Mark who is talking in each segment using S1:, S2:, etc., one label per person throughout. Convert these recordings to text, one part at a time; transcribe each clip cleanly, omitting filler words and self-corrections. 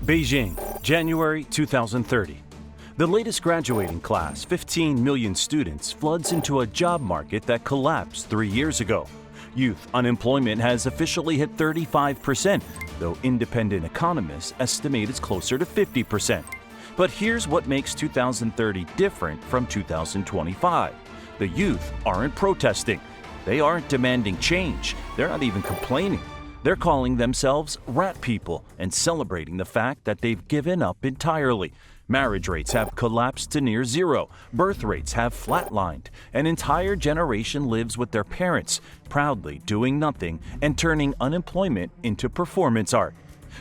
S1: Beijing, January 2030. The latest graduating class, 15 million students, floods into a job market that collapsed 3 years ago. Youth unemployment has officially hit 35%, though independent economists estimate it's closer to 50%. But here's what makes 2030 different from 2025. The youth aren't protesting. They aren't demanding change. They're not even complaining. They're calling themselves rat people and celebrating the fact that they've given up entirely. Marriage rates have collapsed to near zero. Birth rates have flatlined. An entire generation lives with their parents, proudly doing nothing and turning unemployment into performance art.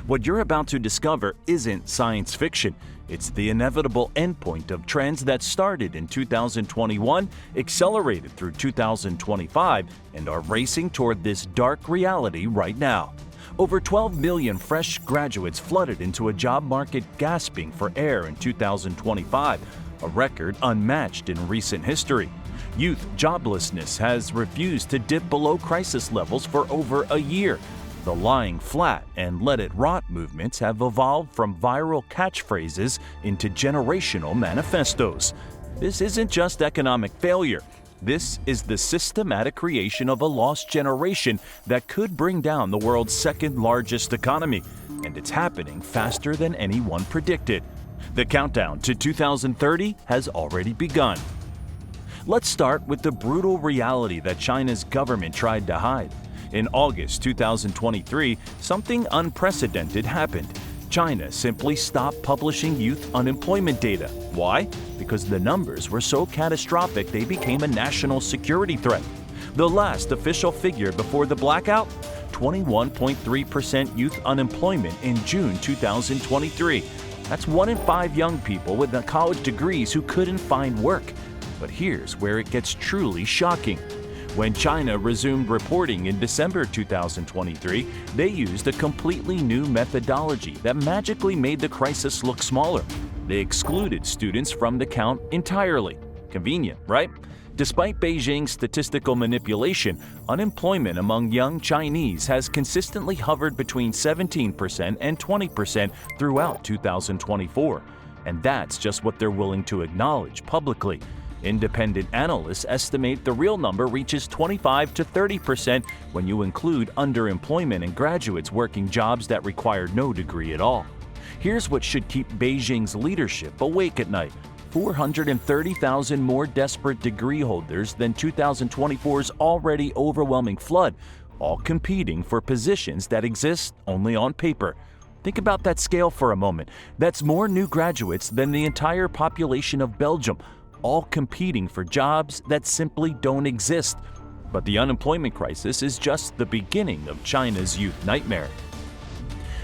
S1: What you're about to discover isn't science fiction. It's the inevitable endpoint of trends that started in 2021, accelerated through 2025, and are racing toward this dark reality right now. Over 12 million fresh graduates flooded into a job market gasping for air in 2025, a record unmatched in recent history. Youth joblessness has refused to dip below crisis levels for over a year. The lying flat and let it rot movements have evolved from viral catchphrases into generational manifestos. This isn't just economic failure. This is the systematic creation of a lost generation that could bring down the world's second largest economy. And it's happening faster than anyone predicted. The countdown to 2030 has already begun. Let's start with the brutal reality that China's government tried to hide. In August 2023, something unprecedented happened. China simply stopped publishing youth unemployment data. Why? Because the numbers were so catastrophic they became a national security threat. The last official figure before the blackout? 21.3% youth unemployment in June 2023. That's 1 in 5 young people with college degrees who couldn't find work. But here's where it gets truly shocking. When China resumed reporting in December 2023, they used a completely new methodology that magically made the crisis look smaller. They excluded students from the count entirely. Convenient, right? Despite Beijing's statistical manipulation, unemployment among young Chinese has consistently hovered between 17% and 20% throughout 2024. And that's just what they're willing to acknowledge publicly. Independent analysts estimate the real number reaches 25 to 30% when you include underemployment and graduates working jobs that require no degree at all. Here's what should keep Beijing's leadership awake at night. 430,000 more desperate degree holders than 2024's already overwhelming flood, all competing for positions that exist only on paper. Think about that scale for a moment. That's more new graduates than the entire population of Belgium, all competing for jobs that simply don't exist. But the unemployment crisis is just the beginning of China's youth nightmare.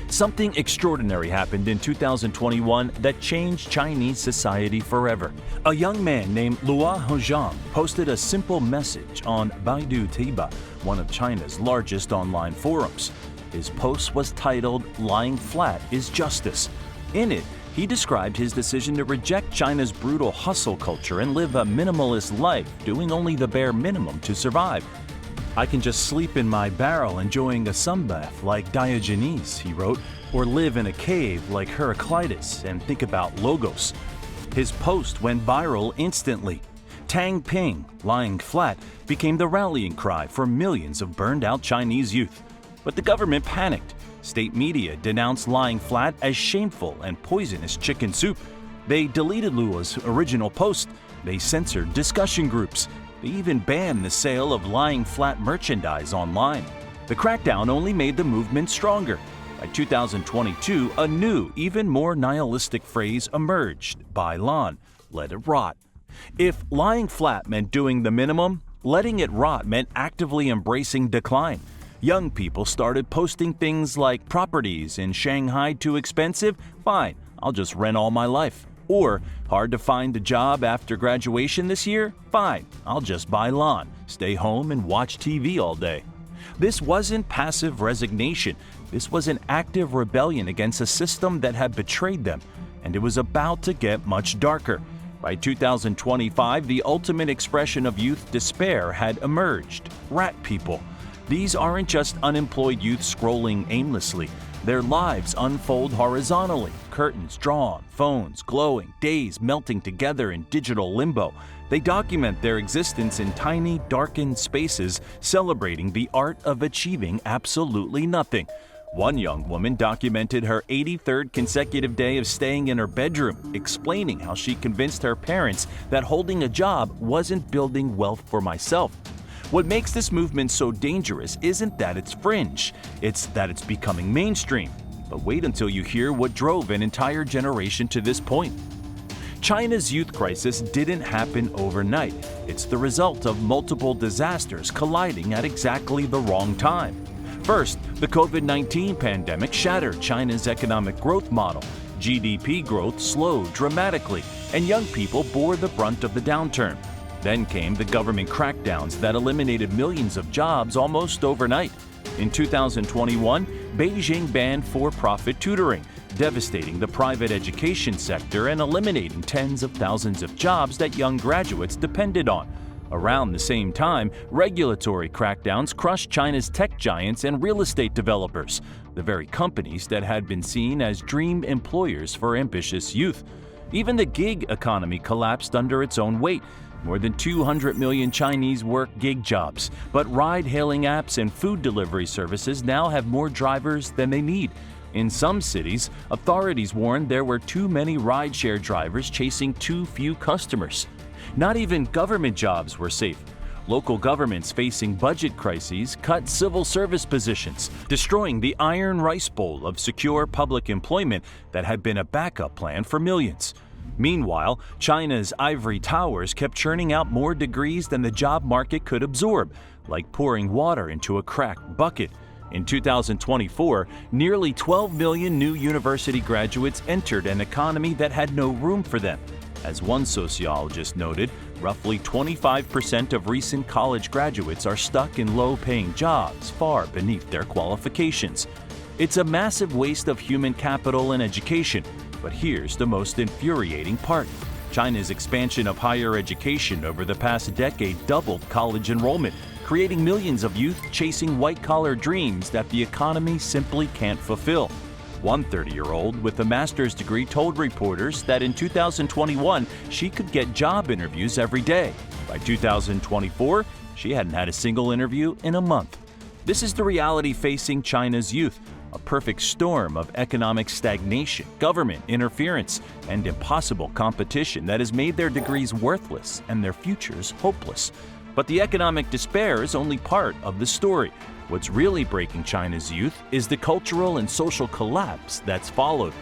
S1: Something extraordinary happened in 2021 that changed Chinese society forever. A young man named Luo Hongzhang posted a simple message on Baidu Tieba, one of China's largest online forums. His post was titled, "Lying Flat is Justice." In it, he described his decision to reject China's brutal hustle culture and live a minimalist life, doing only the bare minimum to survive. "I can just sleep in my barrel enjoying a sunbath like Diogenes," he wrote, "or live in a cave like Heraclitus and think about logos." His post went viral instantly. Tang Ping, lying flat, became the rallying cry for millions of burned-out Chinese youth. But the government panicked. State media denounced lying flat as shameful and poisonous chicken soup. They deleted Luo's original post. They censored discussion groups. They even banned the sale of lying flat merchandise online. The crackdown only made the movement stronger. By 2022, a new, even more nihilistic phrase emerged: Bailan, let it rot. If lying flat meant doing the minimum, letting it rot meant actively embracing decline. Young people started posting things like, "Properties in Shanghai too expensive? Fine, I'll just rent all my life." Or, "Hard to find a job after graduation this year? Fine, I'll just buy lawn, stay home and watch TV all day." This wasn't passive resignation. This was an active rebellion against a system that had betrayed them. And it was about to get much darker. By 2025, the ultimate expression of youth despair had emerged: rat people. These aren't just unemployed youth scrolling aimlessly. Their lives unfold horizontally, curtains drawn, phones glowing, days melting together in digital limbo. They document their existence in tiny, darkened spaces, celebrating the art of achieving absolutely nothing. One young woman documented her 83rd consecutive day of staying in her bedroom, explaining how she convinced her parents that holding a job wasn't building wealth for myself. What makes this movement so dangerous isn't that it's fringe, it's that it's becoming mainstream. But wait until you hear what drove an entire generation to this point. China's youth crisis didn't happen overnight. It's the result of multiple disasters colliding at exactly the wrong time. First, the COVID-19 pandemic shattered China's economic growth model. GDP growth slowed dramatically, and young people bore the brunt of the downturn. Then came the government crackdowns that eliminated millions of jobs almost overnight. In 2021, Beijing banned for-profit tutoring, devastating the private education sector and eliminating tens of thousands of jobs that young graduates depended on. Around the same time, regulatory crackdowns crushed China's tech giants and real estate developers, the very companies that had been seen as dream employers for ambitious youth. Even the gig economy collapsed under its own weight. More than 200 million Chinese work gig jobs, but ride-hailing apps and food delivery services now have more drivers than they need. In some cities, authorities warned there were too many rideshare drivers chasing too few customers. Not even government jobs were safe. Local governments facing budget crises cut civil service positions, destroying the iron rice bowl of secure public employment that had been a backup plan for millions. Meanwhile, China's ivory towers kept churning out more degrees than the job market could absorb, like pouring water into a cracked bucket. In 2024, nearly 12 million new university graduates entered an economy that had no room for them. As one sociologist noted, roughly 25% of recent college graduates are stuck in low-paying jobs far beneath their qualifications. It's a massive waste of human capital and education, but here's the most infuriating part. China's expansion of higher education over the past decade doubled college enrollment, creating millions of youth chasing white-collar dreams that the economy simply can't fulfill. One 30-year-old with a master's degree told reporters that in 2021, she could get job interviews every day. By 2024, she hadn't had a single interview in a month. This is the reality facing China's youth, a perfect storm of economic stagnation, government interference, and impossible competition that has made their degrees worthless and their futures hopeless. But the economic despair is only part of the story. What's really breaking China's youth is the cultural and social collapse that's followed.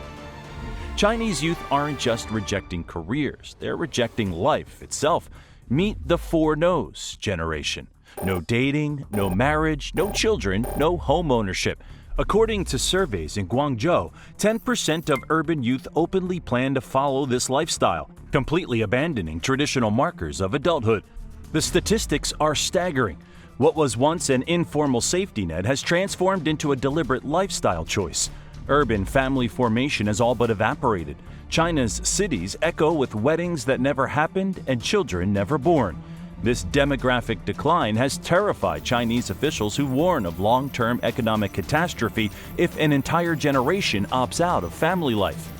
S1: Chinese youth aren't just rejecting careers, they're rejecting life itself. Meet the 4 no's generation. No dating, no marriage, no children, no home ownership. According to surveys in Guangzhou, 10% of urban youth openly plan to follow this lifestyle, completely abandoning traditional markers of adulthood. The statistics are staggering. What was once an informal safety net has transformed into a deliberate lifestyle choice. Urban family formation has all but evaporated. China's cities echo with weddings that never happened and children never born. This demographic decline has terrified Chinese officials who warn of long-term economic catastrophe if an entire generation opts out of family life.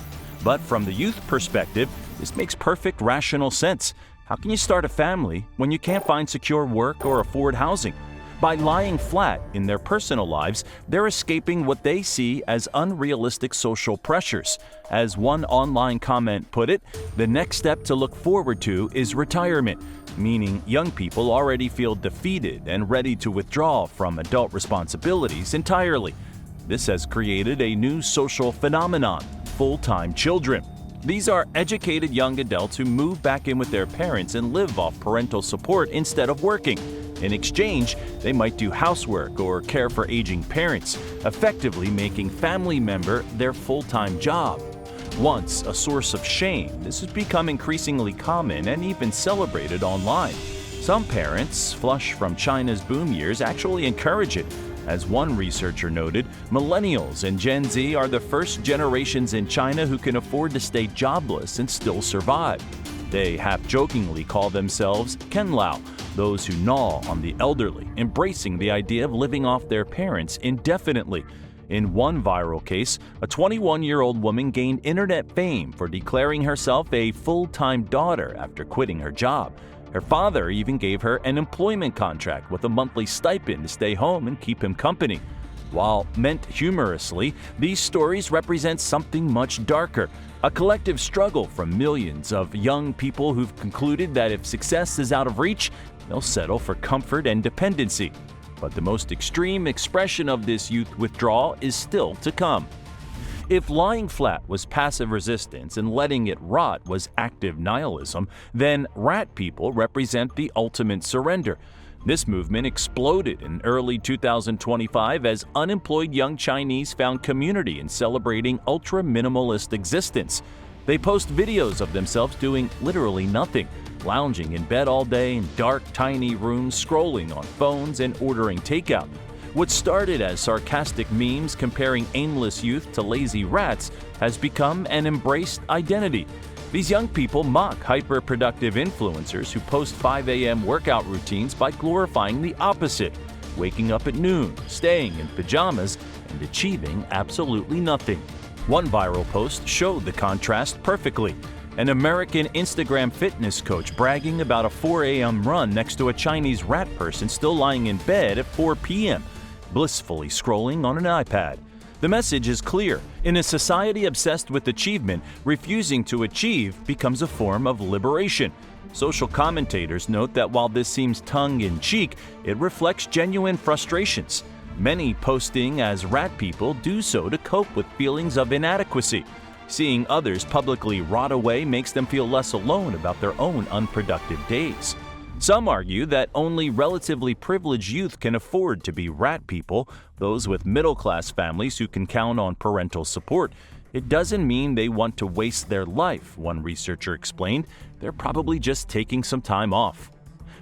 S1: But from the youth perspective, this makes perfect rational sense. How can you start a family when you can't find secure work or afford housing? By lying flat in their personal lives, they're escaping what they see as unrealistic social pressures. As one online comment put it, the next step to look forward to is retirement, meaning young people already feel defeated and ready to withdraw from adult responsibilities entirely. This has created a new social phenomenon, full-time children. These are educated young adults who move back in with their parents and live off parental support instead of working. In exchange, they might do housework or care for aging parents, effectively making family member their full-time job. Once a source of shame, this has become increasingly common and even celebrated online. Some parents, flush from China's boom years, actually encourage it. As one researcher noted, millennials and Gen Z are the first generations in China who can afford to stay jobless and still survive. They half-jokingly call themselves Kenlao, those who gnaw on the elderly, embracing the idea of living off their parents indefinitely. In one viral case, a 21-year-old woman gained internet fame for declaring herself a full-time daughter after quitting her job. Her father even gave her an employment contract with a monthly stipend to stay home and keep him company. While meant humorously, these stories represent something much darker, a collective struggle from millions of young people who've concluded that if success is out of reach, they'll settle for comfort and dependency. But the most extreme expression of this youth withdrawal is still to come. If lying flat was passive resistance and letting it rot was active nihilism, then rat people represent the ultimate surrender. This movement exploded in early 2025 as unemployed young Chinese found community in celebrating ultra-minimalist existence. They post videos of themselves doing literally nothing, lounging in bed all day in dark, tiny rooms, scrolling on phones and ordering takeout. What started as sarcastic memes comparing aimless youth to lazy rats has become an embraced identity. These young people mock hyper-productive influencers who post 5 a.m. workout routines by glorifying the opposite, waking up at noon, staying in pajamas, and achieving absolutely nothing. One viral post showed the contrast perfectly. An American Instagram fitness coach bragging about a 4 a.m. run next to a Chinese rat person still lying in bed at 4 p.m., blissfully scrolling on an iPad. The message is clear. In a society obsessed with achievement, refusing to achieve becomes a form of liberation. Social commentators note that while this seems tongue-in-cheek, it reflects genuine frustrations. Many posting as rat people do so to cope with feelings of inadequacy. Seeing others publicly rot away makes them feel less alone about their own unproductive days. Some argue that only relatively privileged youth can afford to be rat people, those with middle-class families who can count on parental support. It doesn't mean they want to waste their life, one researcher explained. They're probably just taking some time off.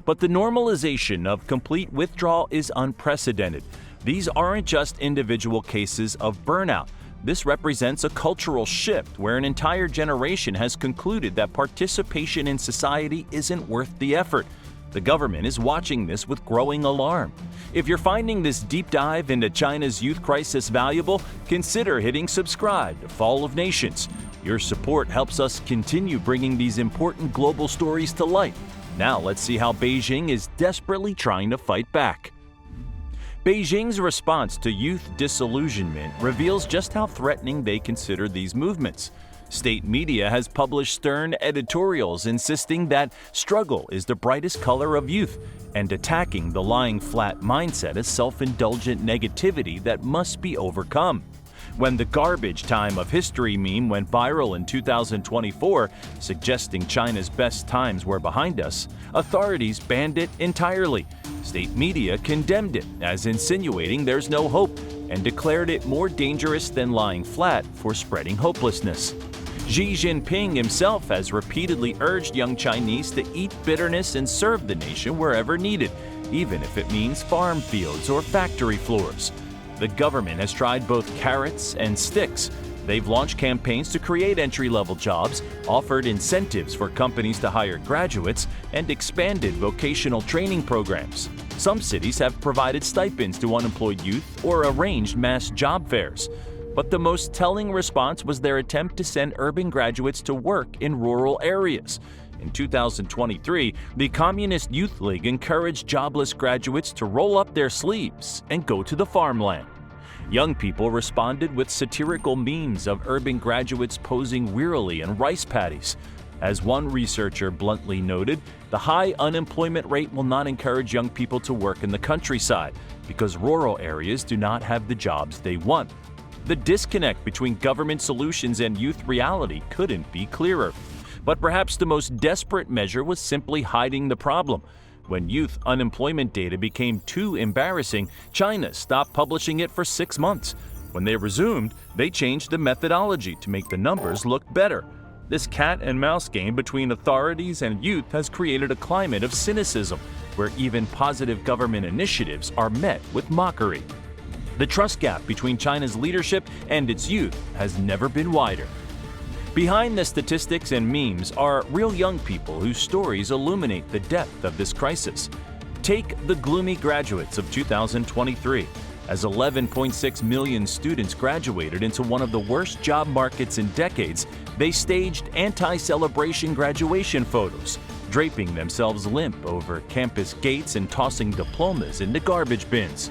S1: But the normalization of complete withdrawal is unprecedented. These aren't just individual cases of burnout. This represents a cultural shift where an entire generation has concluded that participation in society isn't worth the effort. The government is watching this with growing alarm. If you're finding this deep dive into China's youth crisis valuable, consider hitting subscribe to Fall of Nations. Your support helps us continue bringing these important global stories to light. Now let's see how Beijing is desperately trying to fight back. Beijing's response to youth disillusionment reveals just how threatening they consider these movements. State media has published stern editorials insisting that struggle is the brightest color of youth and attacking the lying flat mindset as self-indulgent negativity that must be overcome. When the garbage time of history meme went viral in 2024, suggesting China's best times were behind us, authorities banned it entirely. State media condemned it as insinuating there's no hope and declared it more dangerous than lying flat for spreading hopelessness. Xi Jinping himself has repeatedly urged young Chinese to eat bitterness and serve the nation wherever needed, even if it means farm fields or factory floors. The government has tried both carrots and sticks. They've launched campaigns to create entry-level jobs, offered incentives for companies to hire graduates, and expanded vocational training programs. Some cities have provided stipends to unemployed youth or arranged mass job fairs. But the most telling response was their attempt to send urban graduates to work in rural areas. In 2023, the Communist Youth League encouraged jobless graduates to roll up their sleeves and go to the farmland. Young people responded with satirical memes of urban graduates posing wearily in rice paddies. As one researcher bluntly noted, the high unemployment rate will not encourage young people to work in the countryside because rural areas do not have the jobs they want. The disconnect between government solutions and youth reality couldn't be clearer. But perhaps the most desperate measure was simply hiding the problem. When youth unemployment data became too embarrassing, China stopped publishing it for 6 months. When they resumed, they changed the methodology to make the numbers look better. This cat-and-mouse game between authorities and youth has created a climate of cynicism, where even positive government initiatives are met with mockery. The trust gap between China's leadership and its youth has never been wider. Behind the statistics and memes are real young people whose stories illuminate the depth of this crisis. Take the gloomy graduates of 2023. As 11.6 million students graduated into one of the worst job markets in decades, they staged anti-celebration graduation photos, draping themselves limp over campus gates and tossing diplomas into garbage bins.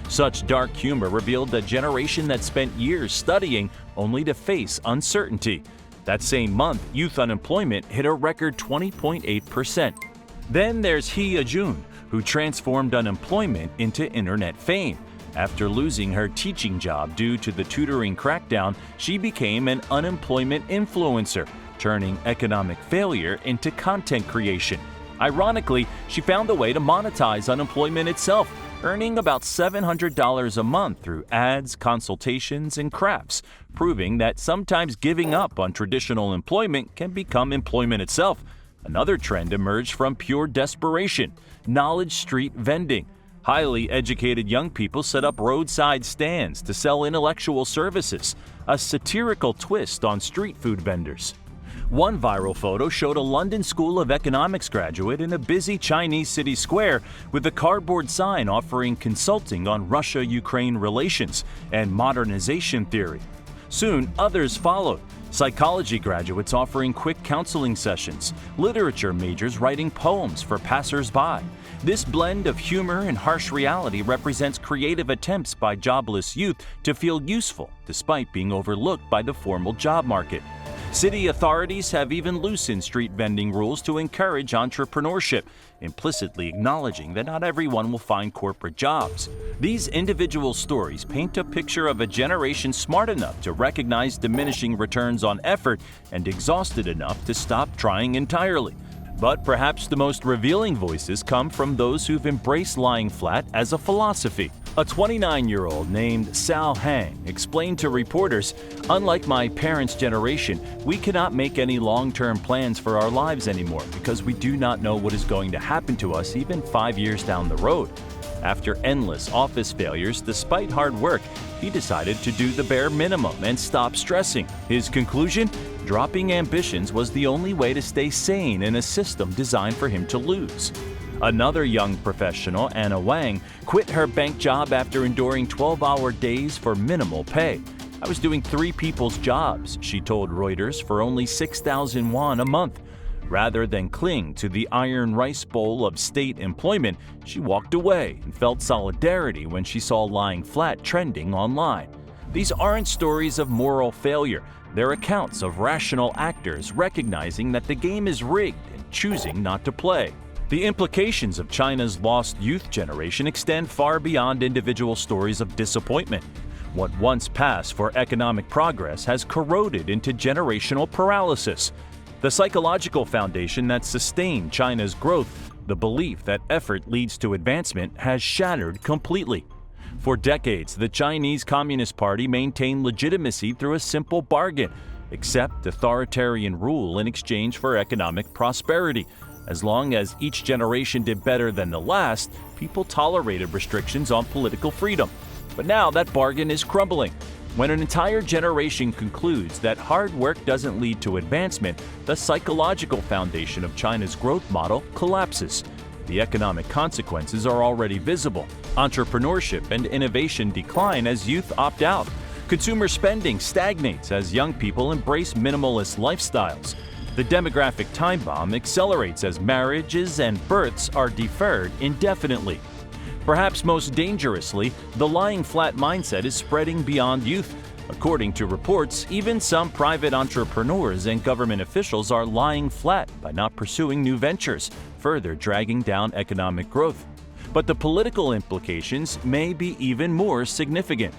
S1: Such dark humor revealed a generation that spent years studying only to face uncertainty. That same month, youth unemployment hit a record 20.8%. Then there's He Jun, who transformed unemployment into internet fame. After losing her teaching job due to the tutoring crackdown, she became an unemployment influencer, turning economic failure into content creation. Ironically, she found a way to monetize unemployment itself, earning about $700 a month through ads, consultations, and crafts, proving that sometimes giving up on traditional employment can become employment itself. Another trend emerged from pure desperation: knowledge street vending. Highly educated young people set up roadside stands to sell intellectual services, a satirical twist on street food vendors. One viral photo showed a London School of Economics graduate in a busy Chinese city square with a cardboard sign offering consulting on Russia-Ukraine relations and modernization theory. Soon, others followed. Psychology graduates offering quick counseling sessions, literature majors writing poems for passers-by. This blend of humor and harsh reality represents creative attempts by jobless youth to feel useful despite being overlooked by the formal job market. City authorities have even loosened street vending rules to encourage entrepreneurship, implicitly acknowledging that not everyone will find corporate jobs. These individual stories paint a picture of a generation smart enough to recognize diminishing returns on effort and exhausted enough to stop trying entirely. But perhaps the most revealing voices come from those who've embraced lying flat as a philosophy. A 29-year-old named Sao Hang explained to reporters, "Unlike my parents' generation, we cannot make any long-term plans for our lives anymore because we do not know what is going to happen to us even 5 years down the road." After endless office failures despite hard work, he decided to do the bare minimum and stop stressing. His conclusion? Dropping ambitions was the only way to stay sane in a system designed for him to lose. Another young professional, Anna Wang, quit her bank job after enduring 12-hour days for minimal pay. "I was doing 3 people's jobs," she told Reuters, for only 6,000 won a month. Rather than cling to the iron rice bowl of state employment, she walked away and felt solidarity when she saw lying flat trending online. These aren't stories of moral failure. They're accounts of rational actors recognizing that the game is rigged and choosing not to play. The implications of China's lost youth generation extend far beyond individual stories of disappointment. What once passed for economic progress has corroded into generational paralysis. The psychological foundation that sustained China's growth, the belief that effort leads to advancement, has shattered completely. For decades, the Chinese Communist Party maintained legitimacy through a simple bargain: accept authoritarian rule in exchange for economic prosperity. As long as each generation did better than the last, people tolerated restrictions on political freedom. But now that bargain is crumbling. When an entire generation concludes that hard work doesn't lead to advancement, the psychological foundation of China's growth model collapses. The economic consequences are already visible. Entrepreneurship and innovation decline as youth opt out. Consumer spending stagnates as young people embrace minimalist lifestyles. The demographic time bomb accelerates as marriages and births are deferred indefinitely. Perhaps most dangerously, the lying flat mindset is spreading beyond youth. According to reports, even some private entrepreneurs and government officials are lying flat by not pursuing new ventures, further dragging down economic growth. But the political implications may be even more significant.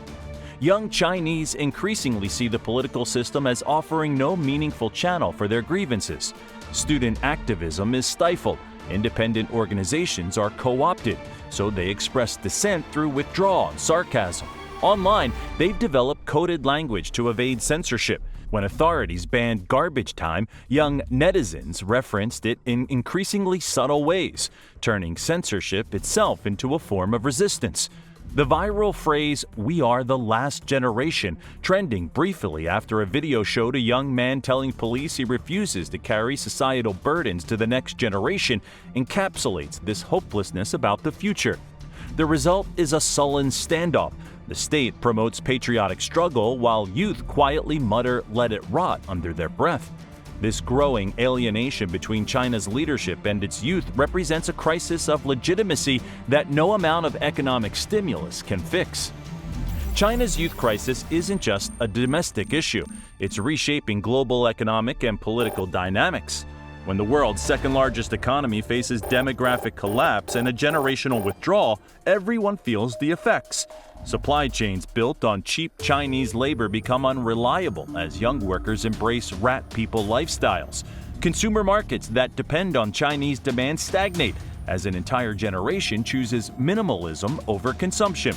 S1: Young Chinese increasingly see the political system as offering no meaningful channel for their grievances. Student activism is stifled. Independent organizations are co-opted, so they express dissent through withdrawal and sarcasm. Online, they've developed coded language to evade censorship. When authorities banned garbage time, young netizens referenced it in increasingly subtle ways, turning censorship itself into a form of resistance. The viral phrase, "we are the last generation," trending briefly after a video showed a young man telling police he refuses to carry societal burdens to the next generation, encapsulates this hopelessness about the future. The result is a sullen standoff. The state promotes patriotic struggle while youth quietly mutter "let it rot" under their breath. This growing alienation between China's leadership and its youth represents a crisis of legitimacy that no amount of economic stimulus can fix. China's youth crisis isn't just a domestic issue, it's reshaping global economic and political dynamics. When the world's second-largest economy faces demographic collapse and a generational withdrawal, everyone feels the effects. Supply chains built on cheap Chinese labor become unreliable as young workers embrace rat people lifestyles. Consumer markets that depend on Chinese demand stagnate as an entire generation chooses minimalism over consumption.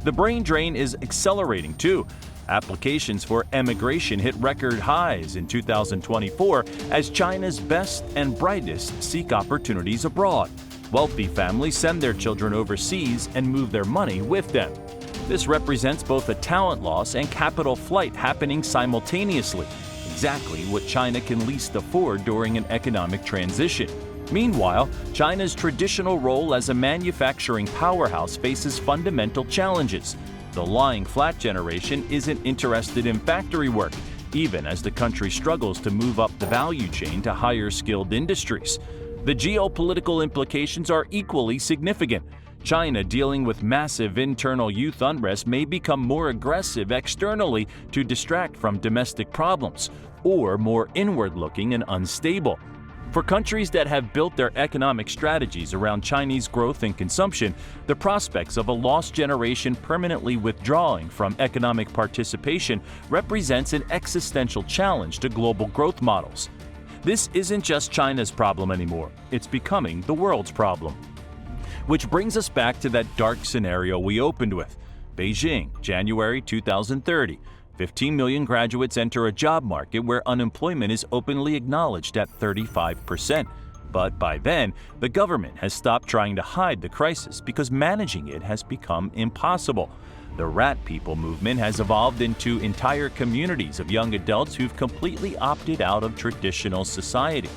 S1: The brain drain is accelerating too. Applications for emigration hit record highs in 2024 as China's best and brightest seek opportunities abroad. Wealthy families send their children overseas and move their money with them. This represents both a talent loss and capital flight happening simultaneously, exactly what China can least afford during an economic transition. Meanwhile, China's traditional role as a manufacturing powerhouse faces fundamental challenges. The lying flat generation isn't interested in factory work, even as the country struggles to move up the value chain to higher skilled industries. The geopolitical implications are equally significant. China, dealing with massive internal youth unrest, may become more aggressive externally to distract from domestic problems, or more inward-looking and unstable. For countries that have built their economic strategies around Chinese growth and consumption, the prospects of a lost generation permanently withdrawing from economic participation represents an existential challenge to global growth models. This isn't just China's problem anymore, it's becoming the world's problem. Which brings us back to that dark scenario we opened with. Beijing, January 2030. 15 million graduates enter a job market where unemployment is openly acknowledged at 35%. But by then, the government has stopped trying to hide the crisis because managing it has become impossible. The rat people movement has evolved into entire communities of young adults who've completely opted out of traditional society.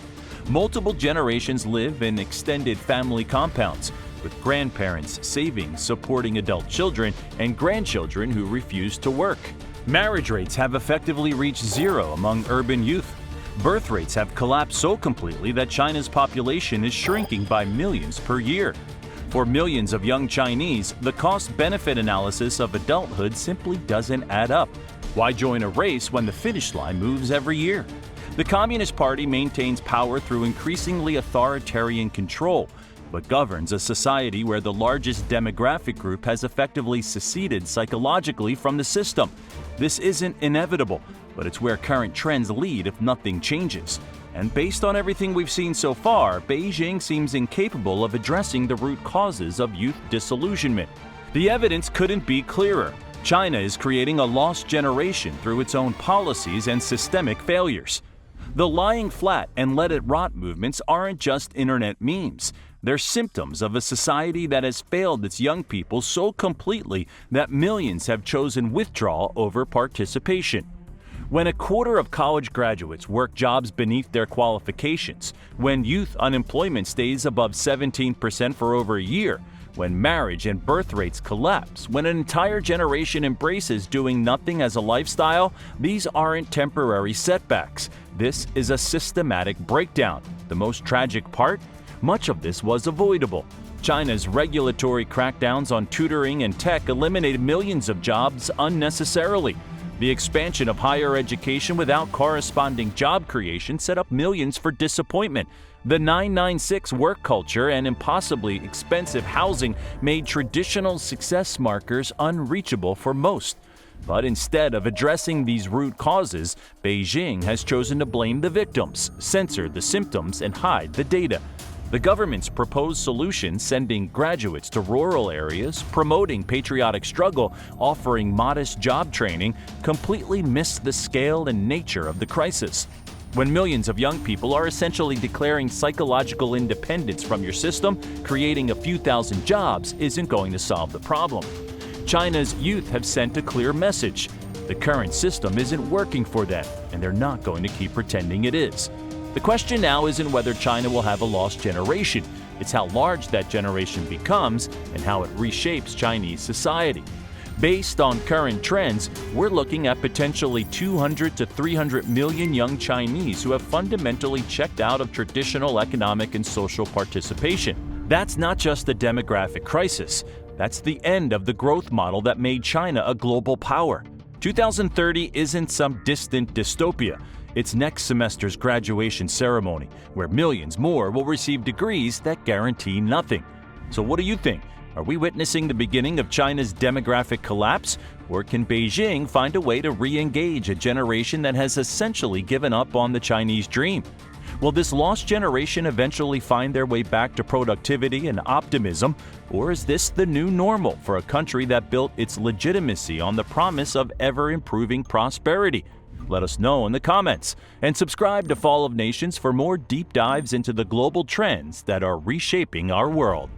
S1: Multiple generations live in extended family compounds, with grandparents saving, supporting adult children, and grandchildren who refuse to work. Marriage rates have effectively reached zero among urban youth. Birth rates have collapsed so completely that China's population is shrinking by millions per year. For millions of young Chinese, the cost-benefit analysis of adulthood simply doesn't add up. Why join a race when the finish line moves every year? The Communist Party maintains power through increasingly authoritarian control, but governs a society where the largest demographic group has effectively seceded psychologically from the system. This isn't inevitable, but it's where current trends lead if nothing changes. And based on everything we've seen so far, Beijing seems incapable of addressing the root causes of youth disillusionment. The evidence couldn't be clearer. China is creating a lost generation through its own policies and systemic failures. The lying flat and let it rot movements aren't just internet memes. They're symptoms of a society that has failed its young people so completely that millions have chosen withdrawal over participation. When a quarter of college graduates work jobs beneath their qualifications, when youth unemployment stays above 17% for over a year, when marriage and birth rates collapse, when an entire generation embraces doing nothing as a lifestyle, these aren't temporary setbacks. This is a systematic breakdown. The most tragic part? Much of this was avoidable. China's regulatory crackdowns on tutoring and tech eliminated millions of jobs unnecessarily. The expansion of higher education without corresponding job creation set up millions for disappointment. The 996 work culture and impossibly expensive housing made traditional success markers unreachable for most. But instead of addressing these root causes, Beijing has chosen to blame the victims, censor the symptoms, and hide the data. The government's proposed solution, sending graduates to rural areas, promoting patriotic struggle, offering modest job training, completely missed the scale and nature of the crisis. When millions of young people are essentially declaring psychological independence from your system, creating a few thousand jobs isn't going to solve the problem. China's youth have sent a clear message. The current system isn't working for them, and they're not going to keep pretending it is. The question now isn't whether China will have a lost generation. It's how large that generation becomes and how it reshapes Chinese society. Based on current trends, we're looking at potentially 200 to 300 million young Chinese who have fundamentally checked out of traditional economic and social participation. That's not just a demographic crisis. That's the end of the growth model that made China a global power. 2030 isn't some distant dystopia. It's next semester's graduation ceremony, where millions more will receive degrees that guarantee nothing. So what do you think? Are we witnessing the beginning of China's demographic collapse? Or can Beijing find a way to re-engage a generation that has essentially given up on the Chinese dream? Will this lost generation eventually find their way back to productivity and optimism? Or is this the new normal for a country that built its legitimacy on the promise of ever-improving prosperity? Let us know in the comments. And subscribe to Fall of Nations for more deep dives into the global trends that are reshaping our world.